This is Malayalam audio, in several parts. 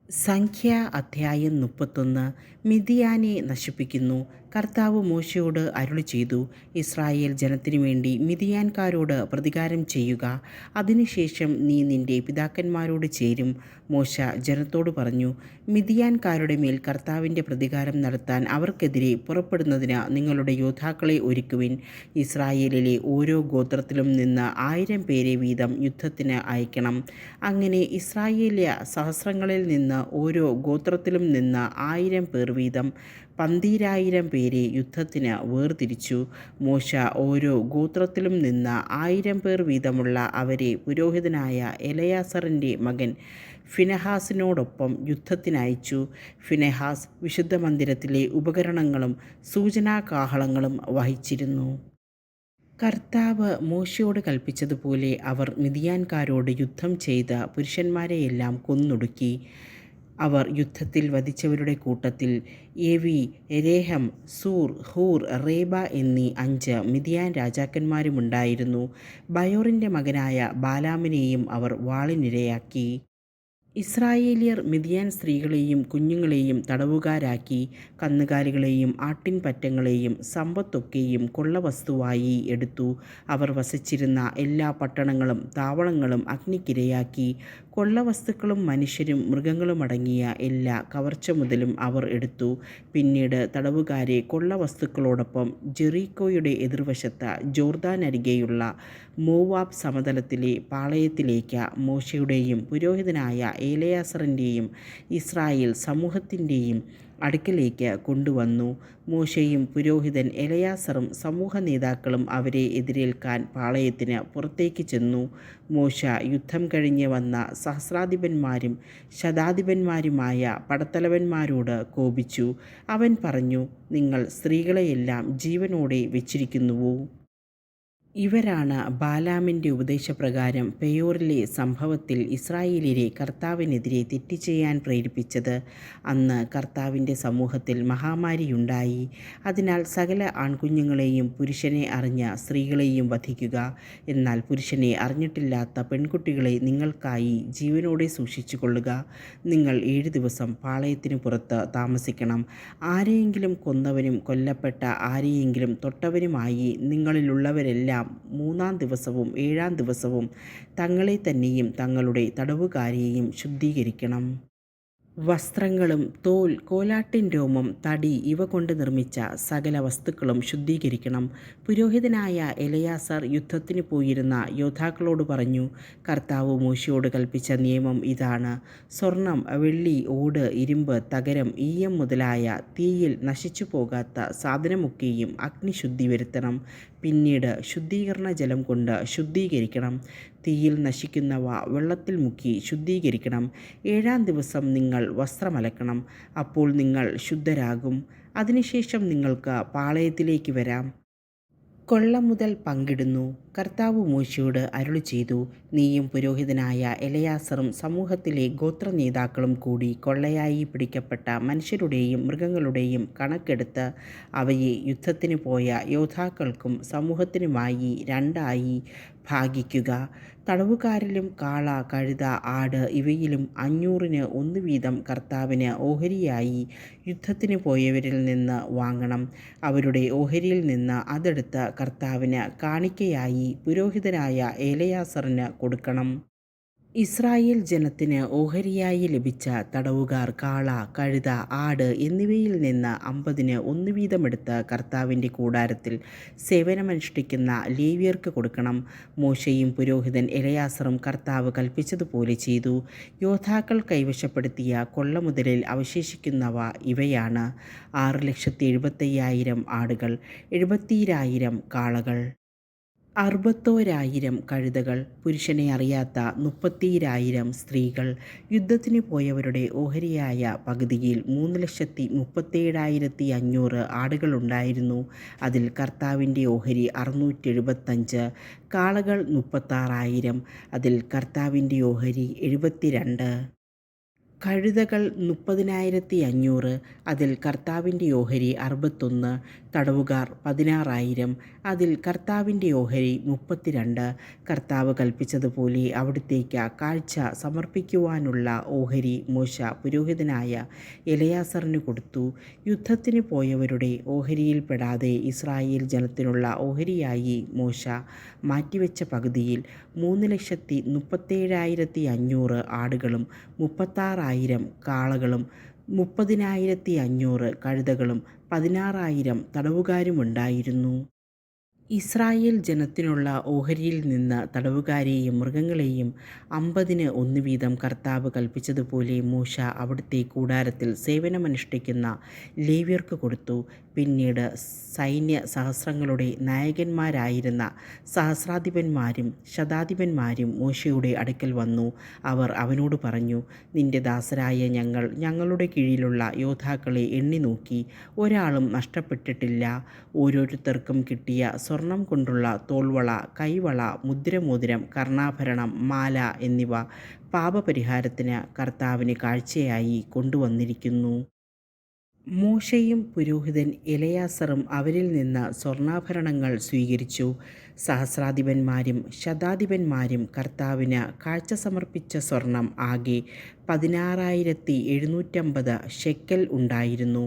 സംഖ്യ അധ്യായം 31. മിദ്യാനെ നശിപ്പിക്കുന്നു. കർത്താവ് മോശയോട് അരുളിച്ചെയ്തു, ഇസ്രായേൽ ജനത്തിനു വേണ്ടി മിദ്യാൻകാരോട് പ്രതികാരം ചെയ്യുക. അതിനുശേഷം നീ നിന്റെ പിതാക്കന്മാരോട് ചേരും. മോശ ജനത്തോട് പറഞ്ഞു, മിദ്യാൻകാരുടെ മേൽ കർത്താവിൻ്റെ പ്രതികാരം നടത്താൻ അവർക്കെതിരെ പുറപ്പെടുന്നതിന് നിങ്ങളുടെ യോദ്ധാക്കളെ ഒരുക്കുവിൻ. ഇസ്രായേലിലെ ഓരോ ഗോത്രത്തിലും നിന്ന് 1000 പേരെ വീതം യുദ്ധത്തിന് അയക്കണം. അങ്ങനെ ഇസ്രായേല്യ സഹസ്രങ്ങളിൽ നിന്ന് ഓരോ ഗോത്രത്തിലും നിന്ന് 1000 പേർ വീതം 12000 പേരെ യുദ്ധത്തിന് വേർതിരിച്ചു. മോശ ഓരോ ഗോത്രത്തിലും നിന്ന് 1000 പേർ വീതമുള്ള അവരെ പുരോഹിതനായ എലയാസറിൻ്റെ മകൻ ഫിനെഹാസിനോടൊപ്പം യുദ്ധത്തിനയച്ചു. ഫിനെഹാസ് വിശുദ്ധ മന്ദിരത്തിലെ ഉപകരണങ്ങളും സൂചനാകാഹളങ്ങളും വഹിച്ചിരുന്നു. കർത്താവ് മോശയോട് കൽപ്പിച്ചതുപോലെ അവർ മിദ്യാൻകാരോട് യുദ്ധം ചെയ്ത പുരുഷന്മാരെയെല്ലാം കൊന്നൊടുക്കി. അവർ യുദ്ധത്തിൽ വധിച്ചവരുടെ കൂട്ടത്തിൽ എവി, രേഹം, സൂർ, ഹൂർ, റേബ എന്നീ 5 മിദ്യാൻ രാജാക്കന്മാരുമുണ്ടായിരുന്നു. ബയോറിൻ്റെ മകനായ ബാലാമിനെയും അവർ വാളിനിരയാക്കി. ഇസ്രായേല്യർ മിദ്യാൻ സ്ത്രീകളെയും കുഞ്ഞുങ്ങളെയും തടവുകാരാക്കി. കന്നുകാലികളെയും ആട്ടിൻപറ്റങ്ങളെയും സമ്പത്തൊക്കെയും കൊള്ളവസ്തുവായി എടുത്തു. അവർ വസിച്ചിരുന്ന എല്ലാ പട്ടണങ്ങളും താവളങ്ങളും അഗ്നിക്കിരയാക്കി. കൊള്ളവസ്തുക്കളും മനുഷ്യരും മൃഗങ്ങളുമടങ്ങിയ എല്ലാ കവർച്ച മുതലും അവർ എടുത്തു. പിന്നീട് തടവുകാരെ കൊള്ളവസ്തുക്കളോടൊപ്പം ജെറീക്കോയുടെ എതിർവശത്ത് ജോർദാനരികെയുള്ള മോവാബ് സമതലത്തിലെ പാളയത്തിലേക്ക് മോശയുടെയും പുരോഹിതനായ എലയാസറിൻ്റെയും ഇസ്രായേൽ സമൂഹത്തിൻ്റെയും അടുക്കലേക്ക് കൊണ്ടുവന്നു. മോശയും പുരോഹിതൻ എലയാസറും സമൂഹ നേതാക്കളും അവരെ എതിരേൽക്കാൻ പാളയത്തിന് പുറത്തേക്ക് ചെന്നു. മോശ യുദ്ധം കഴിഞ്ഞ് വന്ന സഹസ്രാധിപന്മാരും ശതാധിപന്മാരുമായ പടത്തലവന്മാരോട് കോപിച്ചു. അവൻ പറഞ്ഞു, നിങ്ങൾ സ്ത്രീകളെയെല്ലാം ജീവനോടെ വെച്ചിരിക്കുന്നുവോ? ഇവരാണ് ബാലാമിൻ്റെ ഉപദേശപ്രകാരം പെയോറിലെ സംഭവത്തിൽ ഇസ്രായേലിനെ കർത്താവിനെതിരെ തെറ്റ് ചെയ്യാൻ പ്രേരിപ്പിച്ചത്. അന്ന് കർത്താവിൻ്റെ സമൂഹത്തിൽ മഹാമാരിയുണ്ടായി. അതിനാൽ സകല ആൺകുഞ്ഞുങ്ങളെയും പുരുഷനെ അറിഞ്ഞ സ്ത്രീകളെയും വധിക്കുക. എന്നാൽ പുരുഷനെ അറിഞ്ഞിട്ടില്ലാത്ത പെൺകുട്ടികളെ നിങ്ങൾക്കായി ജീവനോടെ സൂക്ഷിച്ചു കൊള്ളുക. നിങ്ങൾ 7 ദിവസം പാളയത്തിന് പുറത്ത് താമസിക്കണം. ആരെയെങ്കിലും കൊന്നവനും കൊല്ലപ്പെട്ട ആരെയെങ്കിലും തൊട്ടവനുമായി നിങ്ങളിലുള്ളവരെല്ലാം 3-ാം ദിവസവും 7-ാം ദിവസവും തങ്ങളെ തന്നെയും തങ്ങളുടെ തടവുകാരെയും ശുദ്ധീകരിക്കണം. വസ്ത്രങ്ങളും തോൽ, കോലാട്ടിൻ രോമം, തടി ഇവ കൊണ്ട് നിർമ്മിച്ച സകല വസ്തുക്കളും ശുദ്ധീകരിക്കണം. പുരോഹിതനായ എലയാസർ യുദ്ധത്തിന് പോയിരുന്ന യോദ്ധാക്കളോട് പറഞ്ഞു, കർത്താവ് മോശയോട് കൽപ്പിച്ച നിയമം ഇതാണ്. സ്വർണം, വെള്ളി, ഓട്, ഇരുമ്പ്, തകരം, ഈയം മുതലായ തീയിൽ നശിച്ചു പോകാത്ത സാധനമൊക്കെയും അഗ്നിശുദ്ധി വരുത്തണം. പിന്നീട് ശുദ്ധീകരണ ജലം കൊണ്ട് ശുദ്ധീകരിക്കണം. തീയിൽ നശിക്കുന്നവ വെള്ളത്തിൽ മുക്കി ശുദ്ധീകരിക്കണം. 7-ാം ദിവസം നിങ്ങൾ വസ്ത്രമലക്കണം. അപ്പോൾ നിങ്ങൾ ശുദ്ധരാകും. അതിനുശേഷം നിങ്ങൾക്ക് പാളയത്തിലേക്ക് വരാം. കൊള്ള മുതൽ പങ്കിടുന്നു. കർത്താവ് മോശയോട് അരുളിച്ചെയ്തു, നീയും പുരോഹിതനായ എലയാസറും സമൂഹത്തിലെ ഗോത്രനേതാക്കളും കൂടി കൊള്ളയായി പിടിക്കപ്പെട്ട മനുഷ്യരുടെയും മൃഗങ്ങളുടെയും കണക്കെടുത്ത് അവയെ യുദ്ധത്തിന് പോയ യോദ്ധാക്കൾക്കും സമൂഹത്തിനുമായി 2ആയി ഭാഗിക്കുക. തടവുകാരിലും കാള, കഴുത, ആട് ഇവയിലും 500-ന് 1 വീതം കർത്താവിന് ഓഹരിയായി യുദ്ധത്തിന് പോയവരിൽ നിന്ന് വാങ്ങണം. അവരുടെ ഓഹരിയിൽ നിന്ന് അതെടുത്ത് കർത്താവിന് കാണിക്കയായി പുരോഹിതനായ എലയാസറിന് കൊടുക്കണം. ഇസ്രായേൽ ജനത്തിന് ഓഹരിയായി ലഭിച്ച തടവുകാർ കാള, കഴുത, ആട് എന്നിവയിൽ നിന്ന് 50-ന് 1 വീതമെടുത്ത് കർത്താവിൻ്റെ കൂടാരത്തിൽ സേവനമനുഷ്ഠിക്കുന്ന ലേവ്യർക്ക് കൊടുക്കണം. മോശയും പുരോഹിതൻ എലയാസറും കർത്താവ് കൽപ്പിച്ചതുപോലെ ചെയ്തു. യോദ്ധാക്കൾ കൈവശപ്പെടുത്തിയ കൊള്ളമുതലിൽ അവശേഷിക്കുന്നവ ഇവയാണ്: 6,75,000 ആടുകൾ, 72,000 കാളകൾ, 61,000 കഴുതകൾ, പുരുഷനെ അറിയാത്ത 32,000 സ്ത്രീകൾ. യുദ്ധത്തിന് പോയവരുടെ ഓഹരിയായ പകുതിയിൽ 3,37,500 ആടുകളുണ്ടായിരുന്നു. അതിൽ കർത്താവിൻ്റെ ഓഹരി 675. കാളകൾ 36,000. അതിൽ കർത്താവിൻ്റെ ഓഹരി 72. കഴുതകൾ 30,500, അതിൽ കർത്താവിൻ്റെ ഓഹരി 61, തടവുകാർ 16,000, അതിൽ കർത്താവിൻ്റെ ഓഹരി 32. കർത്താവ് കൽപ്പിച്ചതുപോലെ അവിടുത്തേക്ക് കാഴ്ച സമർപ്പിക്കുവാനുള്ള ഓഹരി മോശ പുരോഹിതനായ എലയാസറിന് കൊടുത്തു. യുദ്ധത്തിന് പോയവരുടെ ഓഹരിയിൽപ്പെടാതെ ഇസ്രായേൽ ജനത്തിനുള്ള ഓഹരിയായി മോശ മാറ്റിവെച്ച പകുതിയിൽ 3,37,500 ആടുകളും 36,000 കാളകളും 30,500 കഴുതകളും 16,000 തടവുകാരുമുണ്ടായിരുന്നു. ഇസ്രായേൽ ജനത്തിനുള്ള ഓഹരിയിൽ നിന്ന് തടവുകാരെയും മൃഗങ്ങളെയും 50 വീതം കർത്താവ് കൽപ്പിച്ചതുപോലെ മോശ അവിടുത്തെ കൂടാരത്തിൽ സേവനമനുഷ്ഠിക്കുന്ന ലേവ്യർക്ക് കൊടുത്തു. പിന്നീട് സൈന്യ സഹസ്രങ്ങളുടെ നായകന്മാരായിരുന്ന സഹസ്രാധിപന്മാരും ശതാധിപന്മാരും മോശയുടെ അടുക്കൽ വന്നു. അവർ അവനോട് പറഞ്ഞു, നിന്റെ ദാസരായ ഞങ്ങൾ ഞങ്ങളുടെ കീഴിലുള്ള യോദ്ധാക്കളെ എണ്ണി നോക്കി, ഒരാളും നഷ്ടപ്പെട്ടിട്ടില്ല. ഓരോരുത്തർക്കും കിട്ടിയ സ്വർണം കൊണ്ടുള്ള തോൾവള, കൈവള, മുദ്രമോതിരം, കർണാഭരണം, മാല എന്നിവ പാപപരിഹാരത്തിന് കർത്താവിന് കാഴ്ചയായി കൊണ്ടുവന്നിരിക്കുന്നു. മോശയും പുരോഹിതൻ എലയാസറും അവരിൽ നിന്ന് സ്വർണ്ണാഭരണങ്ങൾ സ്വീകരിച്ചു. സഹസ്രാധിപന്മാരും ശതാധിപന്മാരും കർത്താവിന് കാഴ്ച സമർപ്പിച്ച സ്വർണം ആകെ 16,750 ഷെക്കൽ ഉണ്ടായിരുന്നു.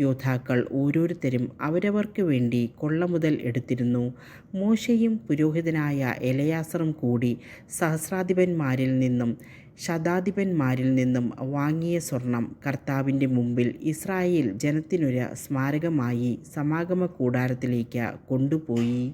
യോദ്ധാക്കൾ ഓരോരുത്തരും അവരവർക്ക് വേണ്ടി കൊള്ളമുതൽ എടുത്തിരുന്നു. മോശയും പുരോഹിതനായ എലയാസറും കൂടി സഹസ്രാധിപന്മാരിൽ നിന്നും ശതാധിപന്മാരിൽ നിന്നും വാങ്ങിയ സ്വർണം കർത്താവിൻ്റെ മുമ്പിൽ ഇസ്രായേൽ ജനത്തിനൊരു സ്മാരകമായി സമാഗമ കൂടാരത്തിലേക്ക് കൊണ്ടുപോയി.